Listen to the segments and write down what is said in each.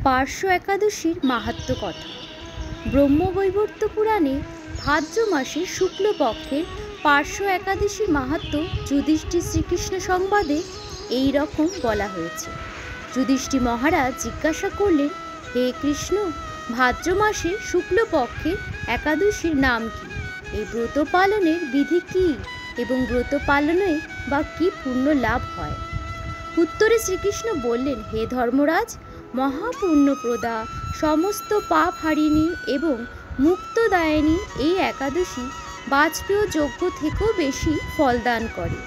পার্শ্ব একাদশীর মাহাত্ম্য কথা। ব্রহ্মবৈবর্ত পুরাণে ভাদ্র মাসের শুক্লপক্ষের পার্শ্ব একাদশীর মাহাত্ম্য যুধিষ্ঠির শ্রীকৃষ্ণ সংবাদে এই রকম বলা হয়েছে। যুধিষ্ঠির মহারাজ জিজ্ঞাসা করলেন, হে কৃষ্ণ, ভাদ্র মাসের শুক্লপক্ষের একাদশীর নাম কি? এই ব্রত পালনের বিধি কি এবং ব্রত পালনে বা কি পুণ্য লাভ হয়? উত্তরে শ্রীকৃষ্ণ বললেন, হে ধর্মরাজ, মহাপুণ্যপ্রদা, সমস্ত পাপ হারিণী এবং মুক্তদায়িনী এই একাদশী বাজপেয় যজ্ঞ থেকেও বেশি ফলদান করে।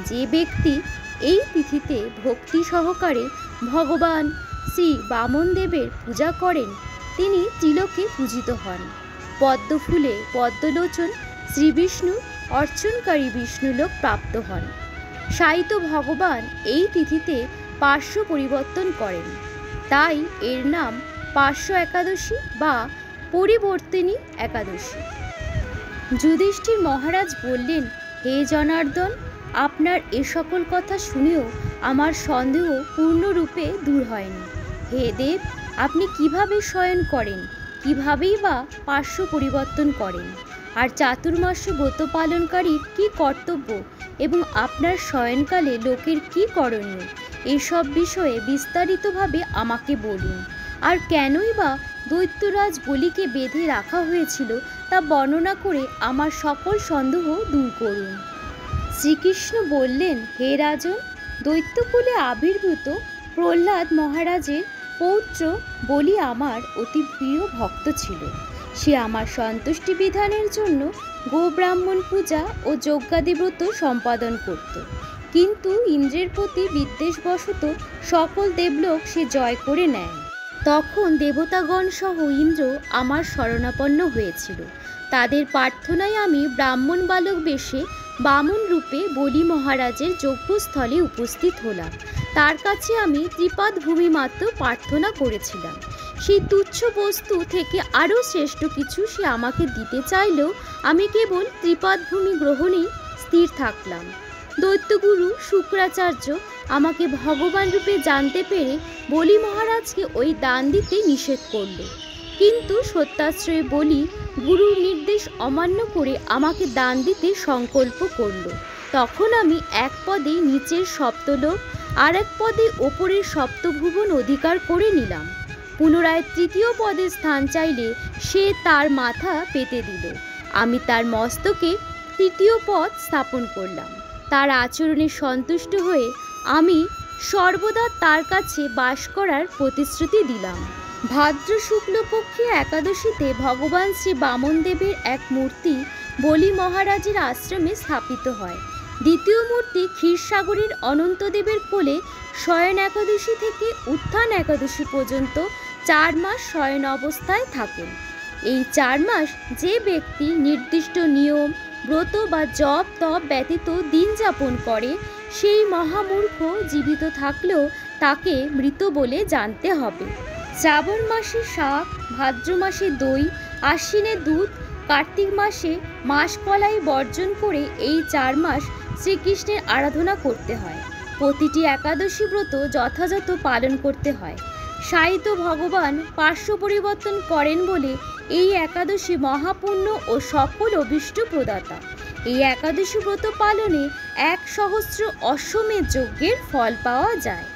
যে ব্যক্তি এই তিথিতে ভক্তি সহকারে ভগবান শ্রী বামনদেবের পূজা করেন, তিনি ত্রিলোকে পূজিত হন। পদ্মফুলে পদ্মলোচন শ্রীবিষ্ণু অর্চনকারী বিষ্ণুলোক প্রাপ্ত হন। সায়িত ভগবান এই তিথিতে পার্শ্ব পরিবর্তন করেন, তাই এর নাম পার্শ্ব একাদশী বা পরিবর্তিনী একাদশী। যুধিষ্ঠির মহারাজ বললেন, হে জনার্দন, আপনার এ সকল কথা শুনেও আমার সন্দেহ পূর্ণরূপে দূর হয়নি। হে দেব, আপনি কিভাবে শয়ন করেন, কিভাবেই বা পার্শ্ব পরিবর্তন করেন, আর চাতুর্মাস্য ব্রত পালনকারীর কি কর্তব্য এবং আপনার শয়নকালে লোকের কি করণীয়, এসব বিষয়ে বিস্তারিতভাবে আমাকে বলুন। আর কেনই বা দৈত্যরাজ বলিকে বেঁধে রাখা হয়েছিল তা বর্ণনা করে আমার সকল সন্দেহ দূর করুন। শ্রীকৃষ্ণ বললেন, হে রাজন, দৈত্যকুলে আবির্ভূত প্রহ্লাদ মহারাজের পৌত্র বলি আমার অতি প্রিয় ভক্ত ছিল। সে আমার সন্তুষ্টি বিধানের জন্য গোব্রাহ্মণ পূজা ও যজ্ঞাদিব্রত সম্পাদন করত, কিন্তু ইন্দ্রের প্রতি বিদ্বেষবশত সকল দেবলোক সে জয় করে নেয়। তখন দেবতাগণ সহ ইন্দ্র আমার শরণাপন্ন হয়েছিল। তাদের প্রার্থনায় আমি ব্রাহ্মণ বালক বেশে বামন রূপে বলি মহারাজের যজ্ঞস্থলে উপস্থিত হলাম। তার কাছে আমি ত্রিপাদ ভূমি মাত্র প্রার্থনা করেছিলাম। সেই তুচ্ছ বস্তু থেকে আরও শ্রেষ্ঠ কিছু সে আমাকে দিতে চাইলেও আমি কেবল ত্রিপাদ ভূমি গ্রহণেই স্থির থাকলাম। দৈত্যগুরু শুক্রাচার্য আমাকে ভগবান রূপে জানতে পেরে বলি মহারাজকে ওই দান দিতে নিষেধ করল, কিন্তু সত্যাশ্রয়ে বলি গুরুর নির্দেশ অমান্য করে আমাকে দান দিতে সংকল্প করল। তখন আমি এক পদে নিচের সপ্তলোক, আর এক পদে ওপরের সপ্তভুবন অধিকার করে নিলাম। পুনরায় তৃতীয় পদে স্থান চাইলে সে তার মাথা পেতে দিল। আমি তার মস্তকে তৃতীয় পদ স্থাপন করলাম। তার আচরণে সন্তুষ্ট হয়ে আমি সর্বদা তার কাছে বাস করার প্রতিশ্রুতি দিলাম। ভাদ্র শুক্লপক্ষে একাদশীতে ভগবান শ্রী বামনদেবের এক মূর্তি বলি মহারাজের আশ্রমে স্থাপিত হয়। দ্বিতীয় মূর্তি ক্ষীরসাগরের অনন্তদেবের কোলে শয়ন একাদশী থেকে উত্থান একাদশী পর্যন্ত 4 মাস শয়ন অবস্থায় থাকেন। এই 4 মাস যে ব্যক্তি নির্দিষ্ট নিয়ম, ব্রত বা জপ তপ ব্যতীত দিন যাপন করে, সেই মহামূর্খ জীবিত থাকলেও তাকে মৃত বলে জানতে হবে। শ্রাবণ মাসে শাক, ভাদ্র মাসে দই, আশ্বিনে দুধ, কার্তিক মাসে মাসকলাই বর্জন করে এই 4 মাস শ্রীকৃষ্ণের আরাধনা করতে হয়। প্রতিটি একাদশী ব্রত যথাযথ পালন করতে হয়। সায়িত ভগবান পার্শ্ব পরিবর্তন করেন বলে এই একাদশী মহাপুণ্য ও সকল অভীষ্ট প্রদাতা। এই একাদশী ব্রত পালনে 1 সহস্র অশ্বমেধ যজ্ঞের ফল পাওয়া যায়।